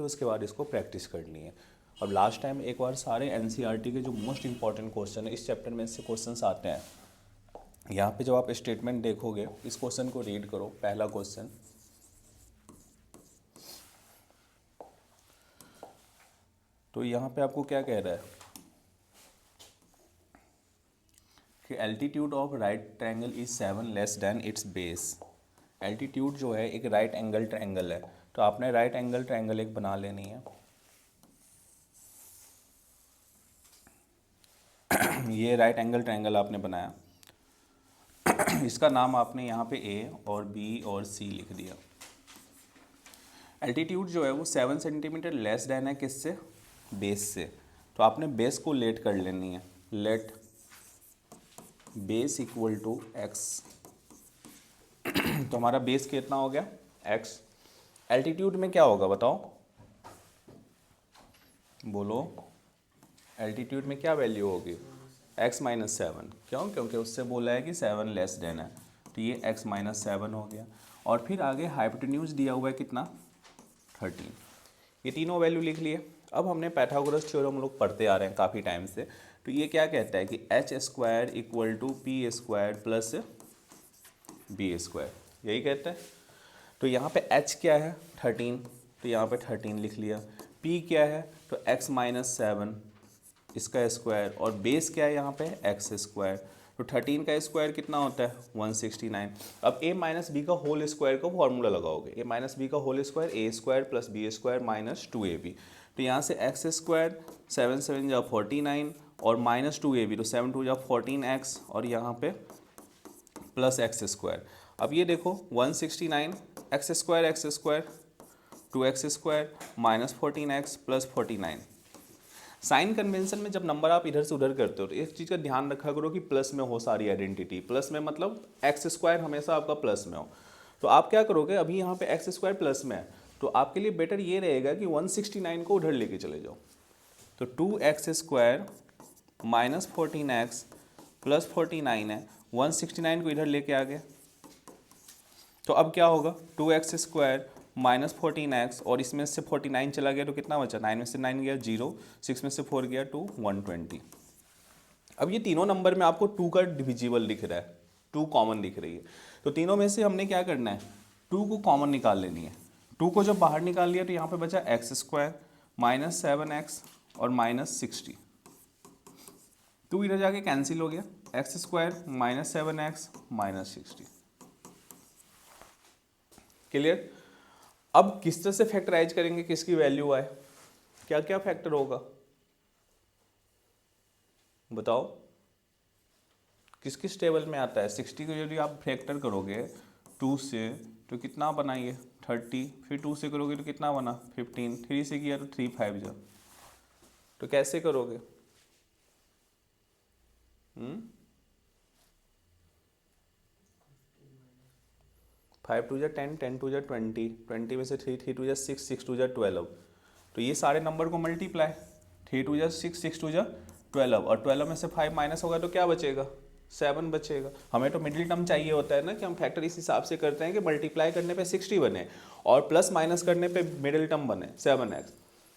फिर उसके बाद इसको प्रैक्टिस करनी है। और लास्ट टाइम एक बार सारे एनसीईआरटी के जो मोस्ट इंपॉर्टेंट क्वेश्चन है इस चैप्टर में से क्वेश्चन आते हैं। यहाँ पे जब आप स्टेटमेंट देखोगे इस क्वेश्चन को रीड करो। पहला क्वेश्चन, तो यहाँ पे आपको क्या कह रहा है कि altitude of right triangle is 7 less than it's base. Altitude जो है एक राइट एंगल ट्रायंगल है, तो आपने राइट एंगल ट्रायंगल एक बना लेनी है। ये राइट एंगल ट्रायंगल आपने बनाया, इसका नाम आपने यहाँ पे ए और बी और सी लिख दिया। एल्टीट्यूड जो है वो 7 सेंटीमीटर लेस देन है किससे, बेस से, तो आपने बेस को लेट कर लेनी है। Let base equal to x, तो हमारा बेस कितना हो गया एक्स। एल्टीट्यूड में क्या होगा बताओ, बोलो, एल्टीट्यूड में क्या वैल्यू होगी x माइनस 7, क्यों, क्योंकि उससे बोला है कि 7 लेस देन है, तो ये x माइनस 7 हो गया। और फिर आगे हाइपोटेन्यूज दिया हुआ है कितना 13, ये तीनों वैल्यू लिख लिए। अब हमने पाइथागोरस थ्योरम हम लोग पढ़ते आ रहे हैं काफ़ी टाइम से, तो ये क्या कहता है कि H square equal to P square plus B square, यही कहता है। तो यहाँ पे h क्या है 13, तो यहाँ पे 13 लिख लिया। p क्या है तो x माइनस 7 इसका स्क्वायर, और बेस क्या है यहाँ पे एक्स स्क्वायर, तो 13 का स्क्वायर कितना होता है 169। अब a माइनस बी का होल स्क्वायर का फॉर्मूला लगाओगे, a माइनस बी का whole square A square plus B square minus 2ab, तो यहाँ से एक्स स्क्वायर 7 7 जा 49 और माइनस 2ab, तो 7 2 जा 14x और यहाँ पे प्लस एक्स स्क्वायर। अब ये देखो 169 x square 2x square minus 14x plus 49। Sign convention में जब नंबर आप इधर से उधर करते हो तो इस चीज़ का ध्यान रखा करो कि प्लस में हो सारी आइडेंटिटी, प्लस में मतलब एक्स स्क्वायर हमेशा आपका प्लस में हो। तो आप क्या करोगे, अभी यहाँ पे एक्स स्क्वायर प्लस में है, तो आपके लिए बेटर ये रहेगा कि 169 को उधर लेके चले जाओ। तो 2x square minus 14x plus 49 है, 169 को इधर लेके आ गए, तो अब क्या होगा 2x स्क्वायर माइनस 14x और इसमें से 49 चला गया तो कितना बचा, 9 में से 9 गया 0, 6 में से 4 गया 2, 120। अब ये तीनों नंबर में आपको 2 का डिविजिबल दिख रहा है, 2 कॉमन दिख रही है, तो तीनों में से हमने क्या करना है 2 को कॉमन निकाल लेनी है। 2 को जब बाहर निकाल लिया तो यहाँ पे बचा एक्स स्क्वायर माइनस 7x और माइनस 60, 2 इधर जाके कैंसिल हो गया, x square minus 7x minus 60। Clear. अब किस तरह से फैक्टराइज करेंगे, किसकी वैल्यू आए, क्या क्या फैक्टर होगा बताओ, किस किस टेबल में आता है। 60 को यदि आप फैक्टर करोगे 2 से तो कितना बना ये 30, फिर 2 से करोगे तो कितना बना 15, 3 से किया तो 3 5 जा, तो कैसे करोगे 5 2 जा 10, 10 2 जा 20, 20 में से 3 3 2 जा 6, 6 2 जा 12, तो ये सारे नंबर को मल्टीप्लाई 3 2 जा 6, 6 2 जा 12 और 12 में से 5 माइनस होगा तो क्या बचेगा 7 बचेगा। हमें तो मिडिल टर्म चाहिए होता है ना, कि हम फैक्टर इस हिसाब से करते हैं कि मल्टीप्लाई करने पे 60 बने और प्लस माइनस करने पे मिडिल टर्म बने 7x।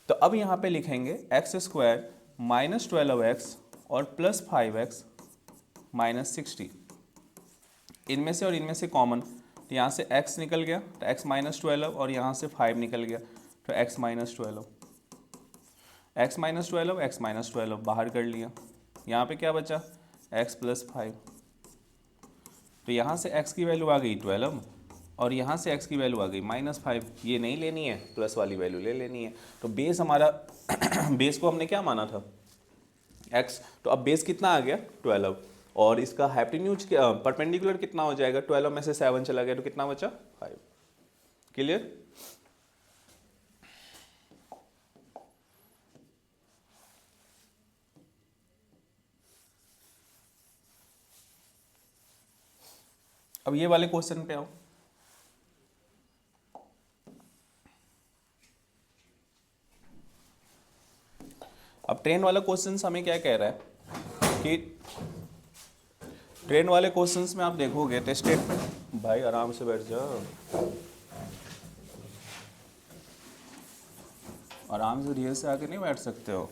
तो अब यहाँ पे लिखेंगे एक्स स्क्वायर माइनस 12x और प्लस 5x माइनस 60, इनमें से और इनमें से कॉमन, तो यहाँ से x निकल गया तो x माइनस 12 और यहाँ से 5 निकल गया तो x minus 12, x minus 12 x minus 12 बाहर कर लिया, यहाँ पे क्या बचा x प्लस 5, तो यहाँ से x की वैल्यू आ गई 12 और यहाँ से x की वैल्यू आ गई माइनस 5, ये नहीं लेनी है प्लस वाली वैल्यू ले लेनी है। तो बेस हमारा बेस को हमने क्या माना था x, तो अब बेस कितना आ गया 12 और इसका हाइपोटेन्यूज परपेंडिकुलर कितना हो जाएगा, 12 में से 7 चला गया तो कितना बचा 5। क्लियर। अब ये वाले क्वेश्चन पे आओ। अब ट्रेन वाला क्वेश्चन हमें क्या कह रहा है कि ट्रेन वाले क्वेश्चंस में आप देखोगे तो स्टेटमेंट, भाई आराम से बैठ जाओ, आराम से धीरे से आके नहीं बैठ सकते हो।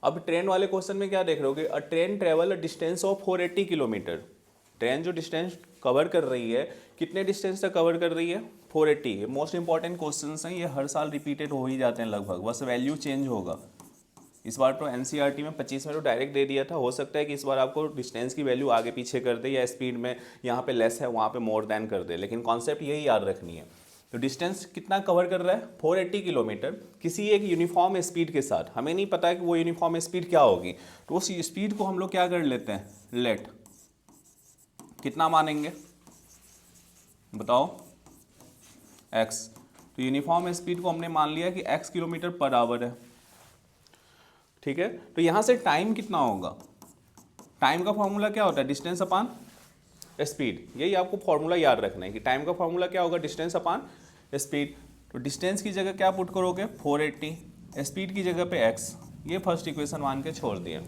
अब ट्रेन वाले क्वेश्चन में क्या देख रहे होगे, अ train travel a distance of 480 kilometre. Train जो डिस्टेंस कवर कर रही है, कितने डिस्टेंस तक कवर कर रही है, 480। ये मोस्ट इंपॉर्टेंट क्वेश्चंस हैं, ये हर साल रिपीटेड हो ही जाते हैं लगभग, बस वैल्यू चेंज होगा। इस बार तो एनसीईआरटी में 25 में तो डायरेक्ट दे दिया था, हो सकता है कि इस बार आपको डिस्टेंस की वैल्यू आगे पीछे कर दे, या स्पीड में यहाँ पे लेस है वहाँ पे मोर देन कर दे, लेकिन कॉन्सेप्ट यही याद रखनी है। तो डिस्टेंस कितना कवर कर रहा है, 480 किलोमीटर किसी एक यूनिफॉर्म स्पीड के साथ। हमें नहीं पता है कि वो यूनिफॉर्म स्पीड क्या होगी, तो उस स्पीड को हम लोग क्या कर लेते हैं, लेट कितना मानेंगे बताओ, x। तो यूनिफॉर्म स्पीड को हमने मान लिया कि x किलोमीटर पर आवर है, ठीक है। तो यहाँ से टाइम कितना होगा, टाइम का फॉर्मूला क्या होता है, डिस्टेंस अपान स्पीड। यही आपको फॉर्मूला याद रखना है कि टाइम का फॉर्मूला क्या होगा, डिस्टेंस अपान स्पीड। तो डिस्टेंस की जगह क्या पुट करोगे 480, स्पीड की जगह पे x। ये फर्स्ट इक्वेशन मान के छोड़ दिया।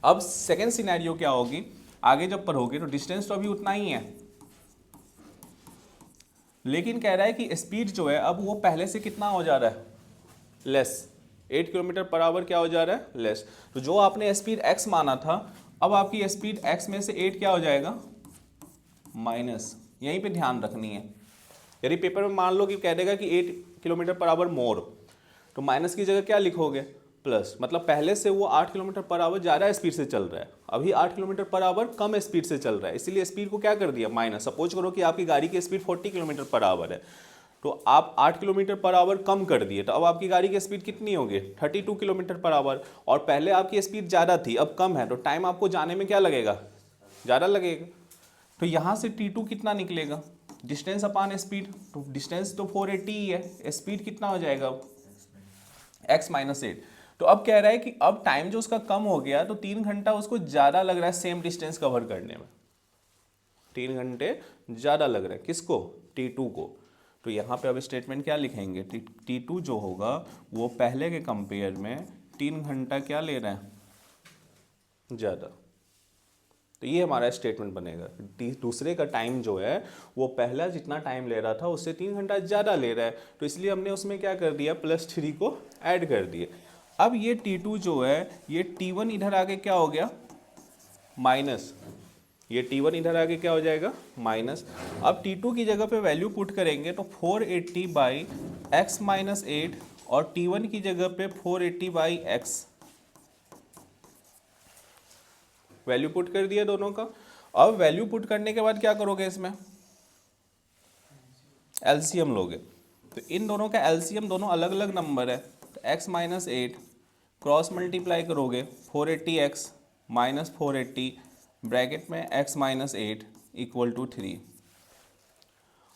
अब सेकेंड सिनेरियो क्या होगी, आगे जब पढ़ोगे तो डिस्टेंस तो अभी उतना ही है, लेकिन कह रहा है कि स्पीड जो है अब वो पहले से कितना हो जा रहा है, लेस। 8 किलोमीटर पर आवर क्या हो जा रहा है, लेस। तो जो आपने स्पीड x माना था, अब आपकी स्पीड x में से 8 क्या हो जाएगा, माइनस। यहीं पे ध्यान रखनी है। यदि पेपर में मान लो कि कह देगा कि 8 किलोमीटर पर आवर मोर, तो माइनस की जगह क्या लिखोगे, प्लस। मतलब पहले से वो 8 किलोमीटर पर आवर ज़्यादा स्पीड से चल रहा है, अभी 8 किलोमीटर पर आवर कम स्पीड से चल रहा है, इसीलिए स्पीड को क्या कर दिया, माइनस। सपोज करो कि आपकी गाड़ी की स्पीड 40 किलोमीटर पर आवर है, तो आप 8 किलोमीटर पर आवर कम कर दिए, तो अब आपकी गाड़ी की स्पीड कितनी होगी, 32 किलोमीटर पर आवर। और पहले आपकी स्पीड ज़्यादा थी, अब कम है, तो टाइम आपको जाने में क्या लगेगा, ज़्यादा लगेगा। तो यहाँ से T2 कितना निकलेगा, डिस्टेंस अपान स्पीड। तो डिस्टेंस तो 480 ही है, स्पीड कितना हो जाएगा, x माइनस 8। तो अब कह रहा है कि अब टाइम जो उसका कम हो गया, तो 3 घंटा उसको ज़्यादा लग रहा है सेम डिस्टेंस कवर करने में। 3 घंटे ज़्यादा लग रहा है किसको, T2 को। तो यहाँ पे अब स्टेटमेंट क्या लिखेंगे, T2 जो होगा वो पहले के कंपेयर में 3 घंटा क्या ले रहा है, ज़्यादा। तो ये हमारा स्टेटमेंट बनेगा, दूसरे का टाइम जो है वो पहला जितना टाइम ले रहा था उससे 3 घंटा ज़्यादा ले रहा है, तो इसलिए हमने उसमें क्या कर दिया, +3 को ऐड कर दिए। अब ये T2 जो है, ये T1 इधर आके क्या हो गया, माइनस। ये T1 इधर आके क्या हो जाएगा, माइनस। अब T2 की जगह पे वैल्यू पुट करेंगे तो 480 बाई x माइनस 8, और T1 की जगह पे 480 बाई x, वैल्यू पुट कर दिया दोनों का। अब वैल्यू पुट करने के बाद क्या करोगे, इसमें एलसीएम लोगे। तो इन दोनों का एलसीएम, दोनों अलग अलग नंबर है, तो x माइनस 8 क्रॉस मल्टीप्लाई करोगे 480x माइनस 480 ब्रैकेट में x माइनस 8 इक्वल टू 3।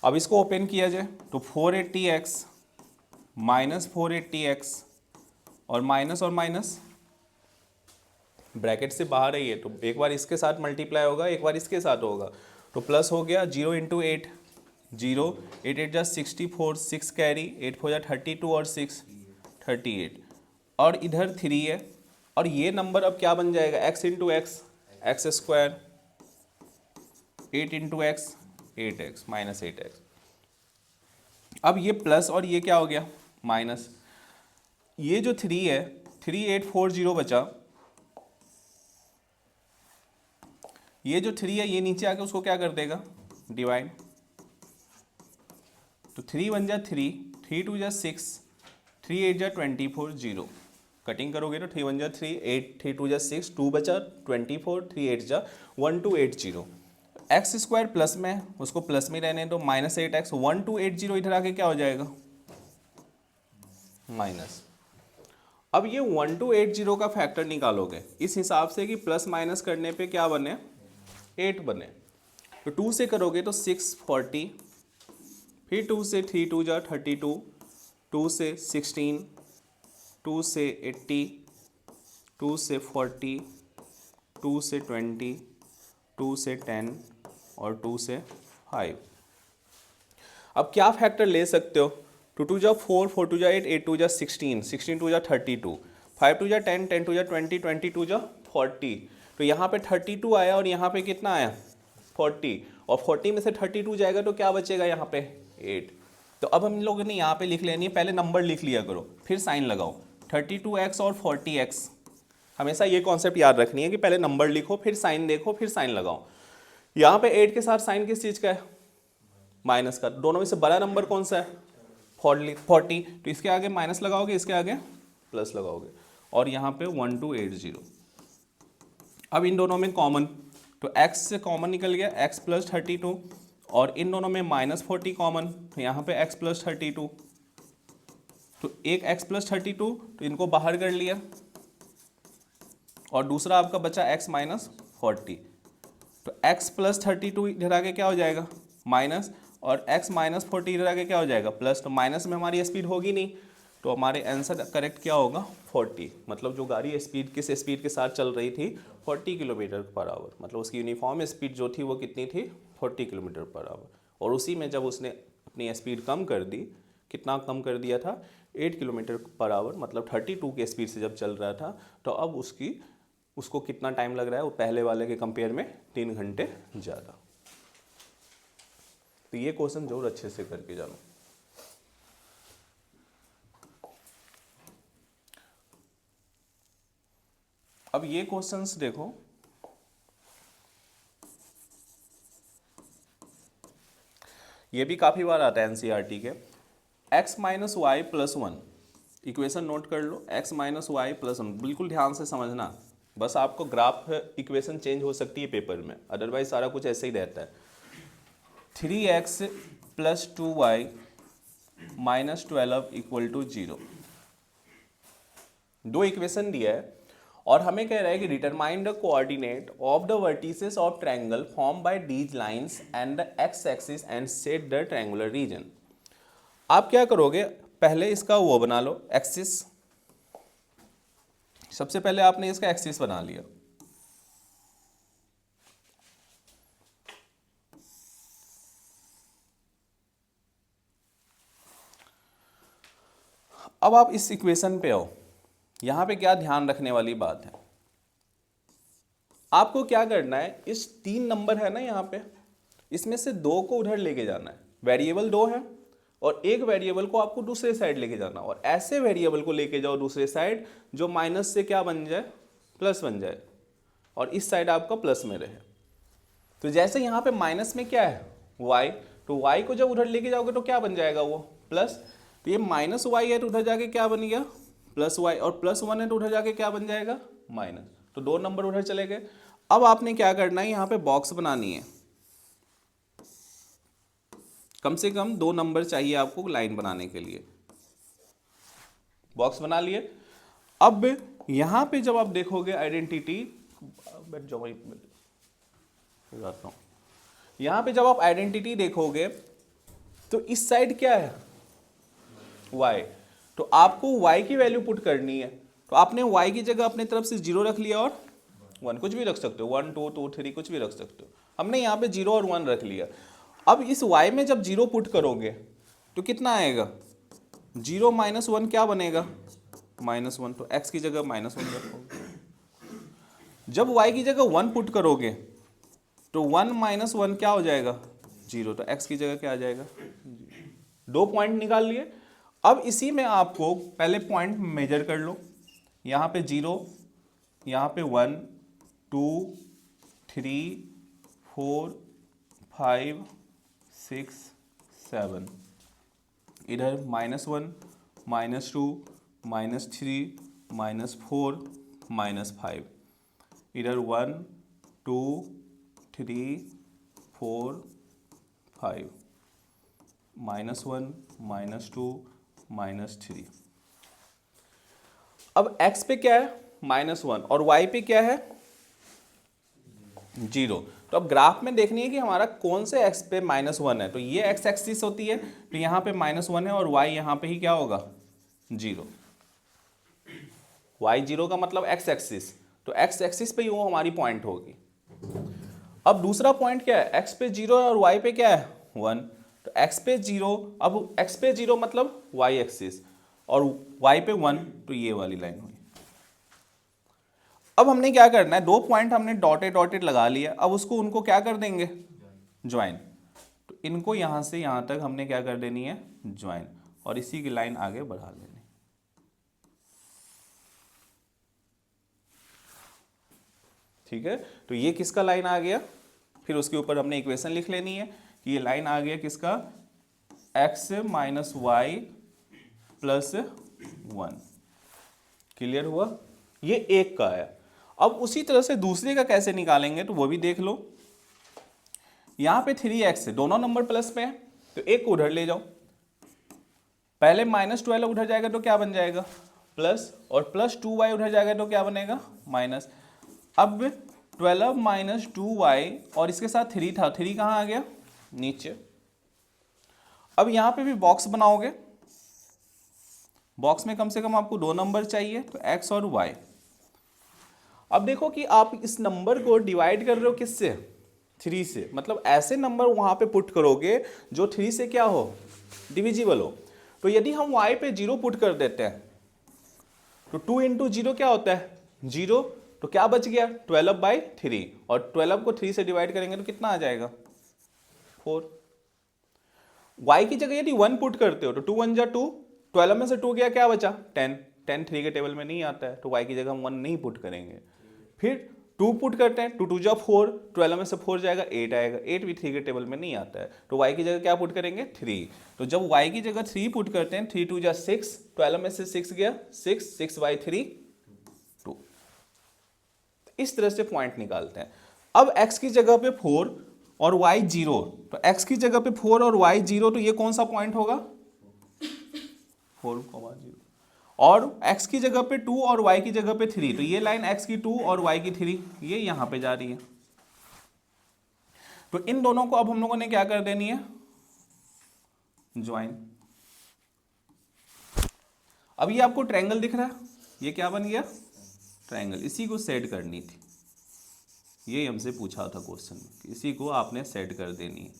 अब इसको ओपन किया जाए तो 480x माइनस 480x और माइनस ब्रैकेट से बाहर है ये, तो एक बार इसके साथ मल्टीप्लाई होगा, एक बार इसके साथ होगा, तो प्लस हो गया 0 इंटू 8, 0, 8 8 जा 64, 6 कैरी, 8 4 जा 32 और 6 38, और इधर 3 है। और ये नंबर अब क्या बन जाएगा, x into x, x square, 8 into x 8x minus 8x। अब ये प्लस और ये क्या हो गया, माइनस। ये जो 3 है, 3840 बचा, ये जो 3 है ये नीचे आके उसको क्या कर देगा, डिवाइड। तो 3 1 जा 3, 3 2 जा 6, 3 8 जा 24, 0। कटिंग करोगे तो 3 1 जा 3, 8 3 2 जा 6, 2 बचा 24, 3 8 जा 1280। एक्स स्क्वायर प्लस में, उसको प्लस में रहने दो, माइनस 8x, 1280 इधर आके क्या हो जाएगा, माइनस। अब ये 1280 का फैक्टर निकालोगे इस हिसाब से कि प्लस माइनस करने पे क्या बने, 8 बने। तो 2 से करोगे तो 640, फिर 2 से 3 2 जा 32, 2 से 16, 2 से 80, 2 से 40, 2 से 20, 2 से 10 और 2 से 5। अब क्या फैक्टर ले सकते हो, 2 2 जा 4, 4 2 जा 8, 8 2 जा 16, 16 2 जा 32, 5 2 जा 10, 10 2 जा 20, 22 जा 40। तो यहाँ पे 32 आया और यहाँ पे कितना आया, 40, और 40 में से 32 जाएगा तो क्या बचेगा यहाँ पे, 8। तो अब हम लोगों ने यहाँ पे लिख लेनी है, पहले नंबर लिख लिया करो फिर साइन लगाओ। 32x और 40x, हमेशा ये कॉन्सेप्ट याद रखनी है कि पहले नंबर लिखो फिर साइन देखो फिर साइन लगाओ। यहाँ पे 8 के साथ साइन किस चीज़ का है? माइनस का। दोनों में से बड़ा नंबर कौन सा है? 40। तो इसके आगे माइनस लगाओगे, इसके आगे प्लस लगाओगे, और यहाँ पे 1280। अब इन दोनों में कॉमन, तो x से कॉमन निकल गया x प्लस 32, और इन दोनों में -40 कॉमन, तो यहाँ पे x प्लस 32, तो एक x प्लस 32, तो इनको बाहर कर लिया, और दूसरा आपका बचा x माइनस 40। तो x प्लस 32 इधर आके क्या हो जाएगा? माइनस, और x माइनस 40 इधर आके क्या हो जाएगा? प्लस। तो माइनस में हमारी स्पीड होगी नहीं, तो हमारे आंसर करेक्ट क्या होगा? 40। मतलब जो गाड़ी स्पीड किस स्पीड के साथ चल रही थी? 40 किलोमीटर पर आवर। मतलब उसकी यूनिफॉर्म स्पीड जो थी वो कितनी थी? 40 किलोमीटर पर आवर। और उसी में जब उसने अपनी स्पीड कम कर दी, कितना कम कर दिया था? 8 किलोमीटर पर आवर, मतलब 32 के स्पीड से जब चल रहा था, तो अब उसको कितना टाइम लग रहा है? वो पहले वाले के कंपेयर में 3 घंटे ज़्यादा। तो ये क्वेश्चन जरूर अच्छे से करके जानो। अब ये क्वेश्चंस देखो, ये भी काफ़ी बार आता है एनसीईआरटी के। x minus y plus 1, equation note कर लो, x माइनस वाई प्लस 1, बिल्कुल ध्यान से समझना। बस आपको ग्राफ इक्वेशन चेंज हो सकती है पेपर में, अदरवाइज सारा कुछ ऐसे ही रहता है। 3x plus 2y minus 12 equal to 0। दो इक्वेशन दिया है और हमें कह रहा है कि determine the coordinate of the vertices of triangle form by these lines and the x axis and set the triangular region. आप क्या करोगे? पहले इसका वो बना लो, एक्सिस। सबसे पहले आपने इसका एक्सिस बना लिया, अब आप इस इक्वेशन पे आओ। यहां पे क्या ध्यान रखने वाली बात है, आपको क्या करना है, इस 3 नंबर है ना यहाँ पे, इसमें से 2 को उधर लेके जाना है। वेरिएबल 2 है और एक वेरिएबल को आपको दूसरे साइड लेके जाना, और ऐसे वेरिएबल को लेके जाओ दूसरे साइड जो माइनस से क्या बन जाए? प्लस बन जाए, और इस साइड आपका प्लस में रहे। तो जैसे यहाँ पे माइनस में क्या है? y, तो y को जब उधर लेके जाओगे तो क्या बन जाएगा? वो प्लस। तो ये माइनस वाई है तो उधर जाके क्या बन गया? प्लस वाई, और प्लस 1 है तो उधर जाके क्या बन जाएगा? माइनस। तो 2 नंबर उधर चले गए। अब आपने क्या करना है, यहाँ पे बॉक्स बनानी है, कम से कम 2 नंबर चाहिए आपको लाइन बनाने के लिए। बॉक्स बना लिए। अब यहां पे जब आप देखोगे आइडेंटिटी, यहां पे जब आप आइडेंटिटी देखोगे तो इस साइड क्या है? y। तो आपको y की वैल्यू पुट करनी है, तो आपने y की जगह अपने तरफ से 0 रख लिया और 1, कुछ भी रख सकते हो, 1 2 2 3 कुछ भी रख सकते हो। हमने यहाँ पे 0 और 1 रख लिया। अब इस y में जब 0 पुट करोगे तो कितना आएगा? 0 माइनस 1 क्या बनेगा? -1। तो x की जगह -1 रखोगे। जब y की जगह 1 पुट करोगे तो 1 माइनस 1 क्या हो जाएगा? 0। तो x की जगह क्या आ जाएगा? 2 पॉइंट निकाल लिए। अब इसी में आपको पहले पॉइंट मेजर कर लो, यहाँ पे 0, यहाँ पे 1 2 3 4 5 6 7, इधर -1 -2 -3 -4 -5, इधर 1 2 3 4 5, -1 -2 -3। अब x पे क्या है? -1, और y पे क्या है? 0। तो अब ग्राफ में देखनी है कि हमारा कौन से x पे -1 है, तो ये x एक्सिस होती है, तो यहाँ पे -1 है और y यहाँ पे ही क्या होगा? 0। y 0 का मतलब x एक्सिस, तो x एक्सिस पे ही वो हमारी पॉइंट होगी। अब दूसरा पॉइंट क्या है? x पे 0 और y पे क्या है? 1। तो x पे 0, अब x पे 0 मतलब y एक्सिस, और y पे 1, तो ये वाली लाइन हुई। अब हमने क्या करना है, 2 पॉइंट हमने डॉटेड डॉटेड लगा लिया, अब उसको उनको क्या कर देंगे? ज्वाइन। तो इनको यहाँ से यहाँ तक हमने क्या कर देनी है, ज्वाइन, और इसी की लाइन आगे बढ़ा लेनी। ठीक है, तो ये किसका लाइन आ गया, फिर उसके ऊपर हमने इक्वेशन लिख लेनी है कि ये लाइन आ गया किसका, x minus y plus 1। Clear हुआ, ये एक का है। अब उसी तरह से दूसरे का कैसे निकालेंगे तो वो भी देख लो। यहां पे 3x है, दोनों नंबर प्लस पे है, तो एक को उधर ले जाओ। पहले -12 उधर जाएगा तो क्या बन जाएगा, प्लस, और +2y उधर जाएगा तो क्या बनेगा, माइनस। अब 12 माइनस 2y और इसके साथ 3 था, 3 कहाँ आ गया, नीचे। अब यहां पे भी बॉक्स बनाओगे, बॉक्स में कम से कम आपको 2 नंबर चाहिए, तो x और y। अब देखो कि आप इस नंबर को डिवाइड कर रहे हो किससे, 3 से, मतलब ऐसे नंबर वहां पे पुट करोगे जो 3 से क्या हो, डिविजिबल हो। तो यदि हम y पे 0 पुट कर देते हैं तो 2 इंटू 0 क्या होता है, 0, तो क्या बच गया, 12/3, और 12 को 3 से डिवाइड करेंगे तो कितना आ जाएगा, 4। y की जगह यदि 1 पुट करते हो तो 2 1 जा 2, 12 में से 2 गया, क्या बचा, 10, 10 3 के टेबल में नहीं आता है, तो y की जगह हम 1 नहीं पुट करेंगे। फिर 2 पुट करते हैं, 2 2 जा 4, 12 में से 4 जाएगा, 8 आएगा, 8 भी 3 के टेबल में नहीं आता है, तो y की जगह क्या पुट करेंगे, 3। तो जब y की जगह 3 पुट करते हैं, 3 2 जा 6, 12 में से 6 गया, 6, 6/3 2। इस तरह से पॉइंट निकालते हैं। अब x की जगह पे 4 और y 0, तो x की जगह पे 4 और y 0, तो ये कौन सा पॉइंट होगा, 4,0, और x की जगह पे 2 और y की जगह पे 3, तो ये लाइन x की 2 और y की 3 ये यहां पे जा रही है। तो इन दोनों को अब हम लोगों ने क्या कर देनी है, ज्वाइन। अब ये आपको ट्रायंगल दिख रहा है, ये क्या बन गया, ट्रायंगल। इसी को सेट करनी थी, ये हमसे पूछा था क्वेश्चन में, इसी को आपने सेट कर देनी है।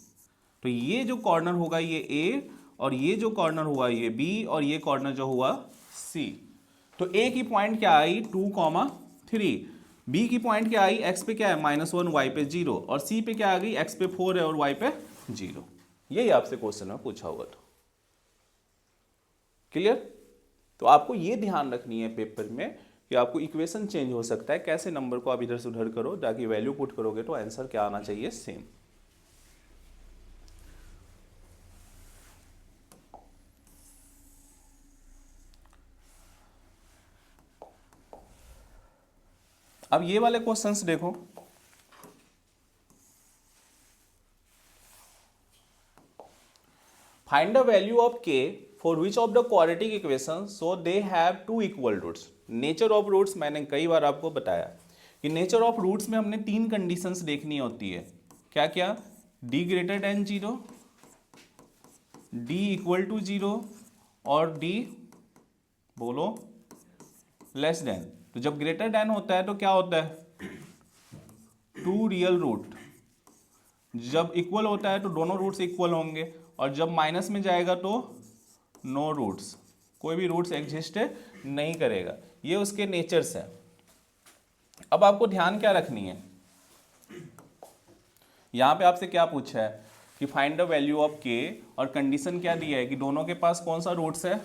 तो ये जो कॉर्नर होगा ये A, और ये जो कॉर्नर हुआ ये B, और ये कॉर्नर जो हुआ C। तो A की पॉइंट क्या आई, 2,3, B की पॉइंट क्या आई, x पे क्या है, -1, y पे 0, और C पे क्या आ गई, x पे 4 है और y पे 0। यही आपसे क्वेश्चन में पूछा हुआ था। क्लियर। तो आपको ये ध्यान रखनी है पेपर में कि आपको इक्वेशन चेंज हो सकता है, कैसे नंबर को आप इधर से उधर करो ताकि वैल्यू पुट करोगे तो आंसर क्या आना चाहिए, सेम। अब ये वाले क्वेश्चंस देखो, find the value of k for which of the quadratic equation so they have 2 equal roots. Nature of roots मैंने कई बार आपको बताया कि नेचर ऑफ रूट्स में हमने 3 कंडीशंस देखनी होती है। क्या क्या, d greater than 0, d equal to 0, और d बोलो लेस देन। तो जब ग्रेटर देन होता है तो क्या होता है, 2 रियल रूट। जब इक्वल होता है तो दोनों रूट्स इक्वल होंगे, और जब माइनस में जाएगा तो नो रूट्स, कोई भी रूट्स एग्जिस्ट नहीं करेगा। ये उसके नेचर्स है। अब आपको ध्यान क्या रखनी है, यहां पे आपसे क्या पूछा है कि find the value of k, और कंडीशन क्या दिया है कि दोनों के पास कौन सा रूट्स है,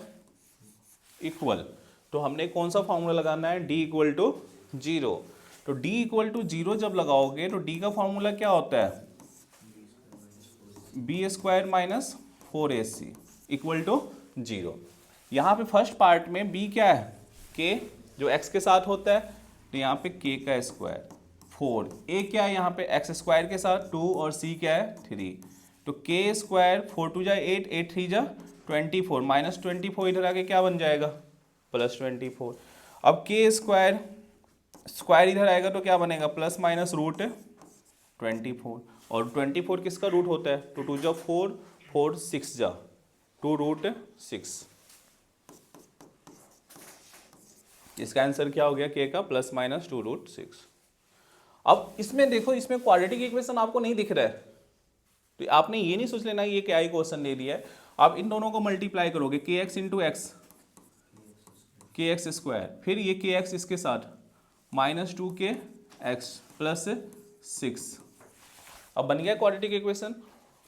इक्वल। तो हमने कौन सा फॉर्मूला लगाना है, d इक्वल टू 0। तो d इक्वल टू 0 जब लगाओगे तो d का फॉर्मूला क्या होता है, b² minus 4ac equal to 0। यहाँ पे फर्स्ट पार्ट में b क्या है, k जो x के साथ होता है, तो यहाँ पे k का स्क्वायर 4, a क्या है यहाँ पे x² के साथ 2, और c क्या है 3। तो k², 4 2 जा 8, 8 3 जा 24, -24 इधर आके क्या बन जाएगा, +24। अब k² इधर आएगा तो क्या बनेगा, प्लस माइनस रूट 24, और 24 किसका रूट होता है, 2 2 जा 4, 4 6 जा 2 रूट 6। इसका आंसर क्या हो गया, k का प्लस माइनस 2 रूट 6। अब इसमें देखो, इसमें क्वाड्रेटिक इक्वेशन आपको नहीं दिख रहा है, तो आपने ये नहीं सोच लेना ये क्या ही क्वेश्चन दे दिया है। आप इन दोनों को मल्टीप्लाई करोगे, kx इंटू एक्स, kx², फिर ये kx इसके साथ -2kx प्लस 6। अब बन गया क्वाड्रेटिक इक्वेशन।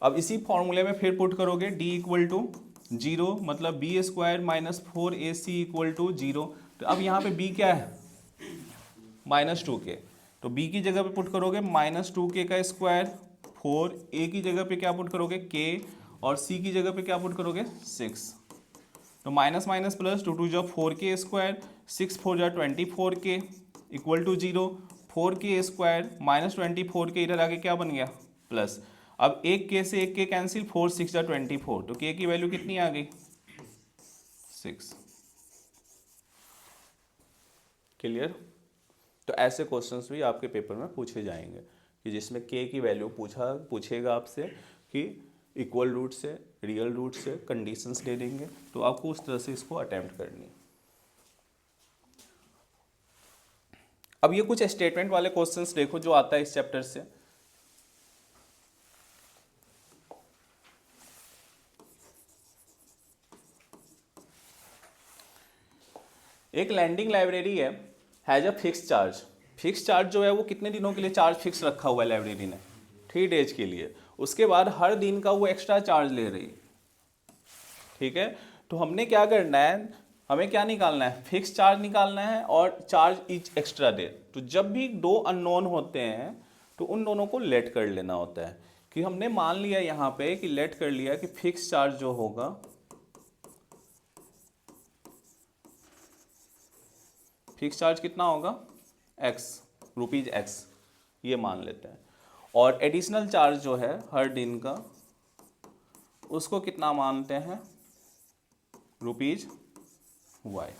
अब इसी फॉर्मूले में फिर पुट करोगे d इक्वल टू 0, मतलब b square minus 4ac equal to 0। तो अब यहाँ पे b क्या है, -2k, तो b की जगह पे पुट करोगे -2k का स्क्वायर, 4a की जगह पे क्या पुट करोगे k, और c की जगह पे क्या पुट करोगे 6। तो माइनस माइनस प्लस, 2 2 जा 4k स्क्वायर, 6 4 जा 24k equal to 0, 4k square minus 24k इधर आके क्या बन गया प्लस। अब एक k से एक k कैंसिल, 4 6 जा 24, तो k की वैल्यू कितनी आ गई 6। क्लियर। तो ऐसे क्वेश्चंस भी आपके पेपर में पूछे जाएंगे कि जिसमें k की वैल्यू पूछेगा आपसे कि इक्वल रूट से, रियल रूट से, कंडीशंस दे देंगे, तो आपको उस तरह से इसको अटेम्प्ट करनी है। अब ये कुछ स्टेटमेंट वाले क्वेश्चंस देखो जो आता है इस चैप्टर से। एक लैंडिंग लाइब्रेरी है, has a fix charge. Fix charge जो है वो कितने दिनों के लिए चार्ज फिक्स रखा हुआ है लाइब्रेरी ने, 3 डेज के लिए। उसके बाद हर दिन का वो एक्स्ट्रा चार्ज ले रही, ठीक है। तो हमने क्या करना है, हमें क्या निकालना है, फिक्स चार्ज निकालना है और चार्ज ईच एक्स्ट्रा डे। तो जब भी दो अननोन होते हैं तो उन दोनों को लेट कर लेना होता है। कि हमने मान लिया यहाँ पे कि लेट कर लिया कि फिक्स चार्ज जो होगा फिक्स चार्ज कितना होगा x, ₹x, ये मान लेते हैं। और एडिशनल चार्ज जो है हर दिन का, उसको कितना मानते हैं ₹y।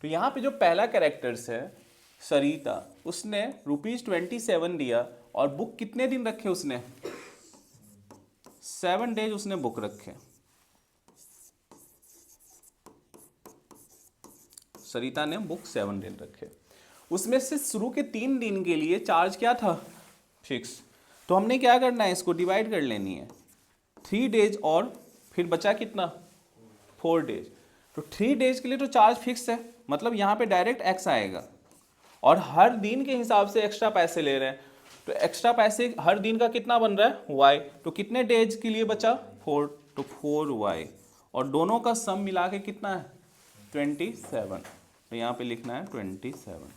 तो यहाँ पे जो पहला कैरेक्टर्स है सरिता, उसने ₹27 दिया और बुक कितने दिन रखे उसने, 7 डेज उसने बुक रखे। सरिता ने बुक 7 दिन रखे, उसमें से शुरू के 3 दिन के लिए चार्ज क्या था फिक्स। तो हमने क्या करना है, इसको डिवाइड कर लेनी है, 3 डेज और फिर बचा कितना 4 डेज। तो 3 डेज के लिए तो चार्ज फिक्स है, मतलब यहाँ पे डायरेक्ट x आएगा और हर दिन के हिसाब से एक्स्ट्रा पैसे ले रहे हैं। तो एक्स्ट्रा पैसे हर दिन का कितना बन रहा है y। तो कितने डेज के लिए बचा 4, तो 4y, और दोनों का सम मिला के कितना है 27। तो यहाँ पे लिखना है 27।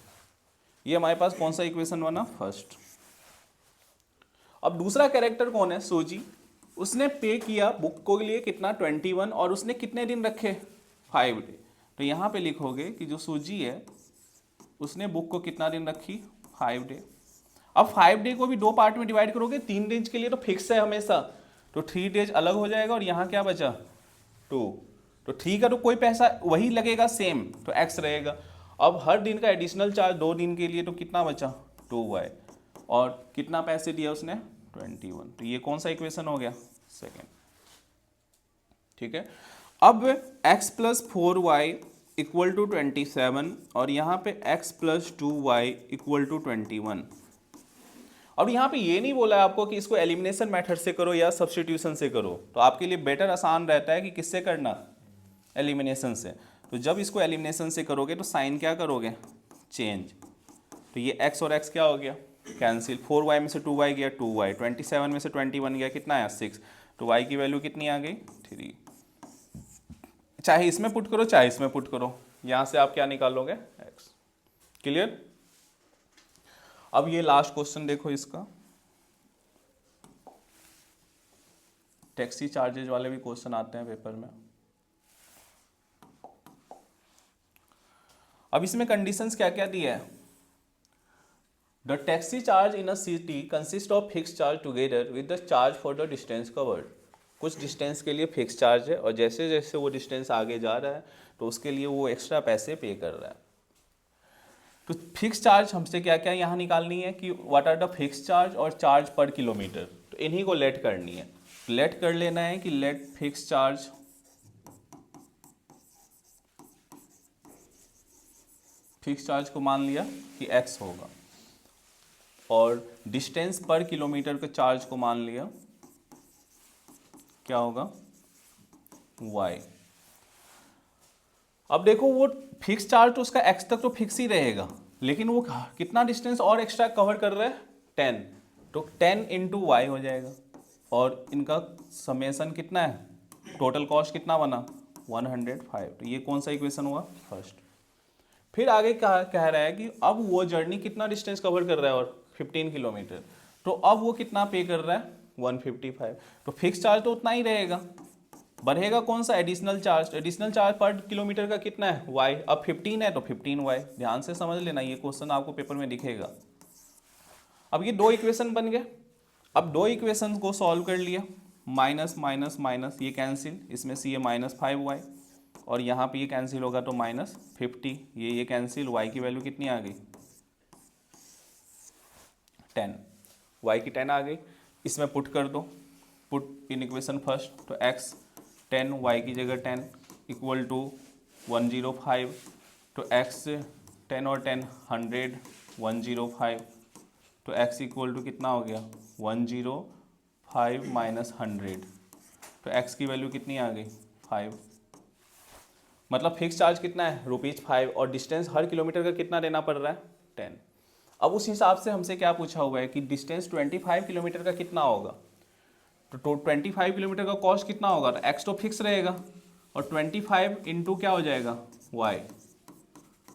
ये हमारे पास कौन सा इक्वेशन बना, फर्स्ट। अब दूसरा कैरेक्टर कौन है, सोजी, उसने पे किया बुक को लिए कितना 21 और उसने कितने दिन रखे 5 डे। तो यहाँ पे लिखोगे कि जो सूजी है उसने बुक को कितना दिन रखी 5 डे। अब 5 डे को भी 2 पार्ट में डिवाइड करोगे, 3 डेज के लिए तो फिक्स है हमेशा, तो 3 डेज अलग हो जाएगा और यहाँ क्या बचा 2। तो 3 का तो कोई पैसा वही लगेगा सेम, तो x रहेगा। अब हर दिन का एडिशनल चार्ज 2 दिन के लिए, तो कितना बचा 2y, और कितना पैसे दिया उसने 21। तो ये कौन सा इक्वेशन हो गया, सेकेंड, ठीक है। अब x + 4y इक्वल टू 27 और यहाँ पे x + 2y इक्वल टू 21। अब यहाँ पे ये नहीं बोला है आपको कि इसको एलिमिनेशन मेथड से करो या सब्स्टिट्यूशन से करो, तो आपके लिए बेटर आसान रहता है कि किससे करना, एलिमिनेशन से। तो जब इसको एलिमिनेशन से करोगे तो साइन क्या करोगे, चेंज। तो ये x और x क्या हो गया कैंसिल, 4y में से 2y गया 2y, 27 में से 21 गया कितना आया 6। तो y की वैल्यू कितनी आ गई 3। चाहे इसमें पुट करो चाहे इसमें पुट करो, यहाँ से आप क्या निकालोगे x। क्लियर। अब ये लास्ट क्वेश्चन देखो इसका, टैक्सी चार्जेज वाले भी क्वेश्चन आते हैं पेपर में। अब इसमें कंडीशंस क्या क्या दिया है, the taxi charge in a city consist of fix charge together with the charge for the distance covered. कुछ डिस्टेंस के लिए फिक्स चार्ज है और जैसे जैसे वो डिस्टेंस आगे जा रहा है तो उसके लिए वो एक्स्ट्रा पैसे पे कर रहा है। तो फिक्स चार्ज हमसे क्या क्या यहाँ निकालनी है कि what are the fix charge और चार्ज पर किलोमीटर, तो इन्हीं को लेट करनी है। लेट कर लेना है कि लेट फिक्स चार्ज को मान लिया कि x होगा और डिस्टेंस पर किलोमीटर के चार्ज को मान लिया क्या होगा y। अब देखो वो फिक्स चार्ज तो उसका x तक तो फिक्स ही रहेगा, लेकिन वो कितना डिस्टेंस और एक्स्ट्रा कवर कर रहा है 10, तो 10 × y हो जाएगा। और इनका समेसन कितना है, टोटल कॉस्ट कितना बना 105। तो ये कौन सा इक्वेशन हुआ, फर्स्ट। फिर आगे कह रहा है कि अब वो जर्नी कितना डिस्टेंस कवर कर रहा है, और 15 किलोमीटर। तो अब वो कितना पे कर रहा है 155। तो फिक्स चार्ज तो उतना ही रहेगा, बढ़ेगा कौन सा, additional charge. Additional charge per kilometre का कितना है y, अब 15 है तो 15y। ध्यान से समझ लेना, ये क्वेश्चन आपको पेपर में दिखेगा। अब ये दो इक्वेशन बन गए। अब दो इक्वेशन को सॉल्व कर लिया, माइनस माइनस माइनस ये कैंसिल, इसमें से ये -5y और यहाँ पे ये कैंसिल होगा तो -50, ये कैंसिल, y की वैल्यू कितनी आ गई 10, y की 10 आ गई। इसमें पुट कर दो, पुट इन इक्वेशन फर्स्ट। तो x 10, y की जगह 10 इक्वल टू 105। तो x 10 और 10 100, 105। तो x इक्वल टू कितना हो गया 105 माइनस 100। तो x की वैल्यू कितनी आ गई 5। मतलब फिक्स चार्ज कितना है ₹5 और डिस्टेंस हर किलोमीटर का कितना देना पड़ रहा है 10। अब उस हिसाब से हमसे क्या पूछा हुआ है कि डिस्टेंस 25 किलोमीटर का कितना होगा। तो 25 किलोमीटर का कॉस्ट कितना होगा, तो x तो फिक्स रहेगा और 25 इंटू क्या हो जाएगा y।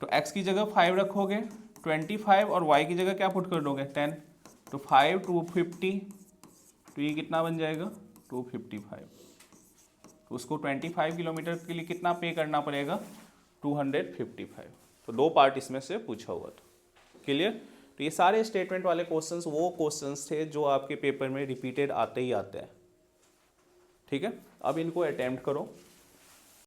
तो x की जगह 5 रखोगे 25 और y की जगह क्या पुट कर दोगे 10। तो 5 250, तो ये कितना बन जाएगा 255। तो उसको 25 किलोमीटर के लिए कितना पे करना पड़ेगा 255। तो दो पार्ट इसमें से पूछा हुआ था, क्लियर। तो ये सारे स्टेटमेंट वाले क्वेश्चंस वो क्वेश्चंस थे जो आपके पेपर में रिपीटेड आते ही आते हैं, ठीक है। अब इनको अटेम्प्ट करो।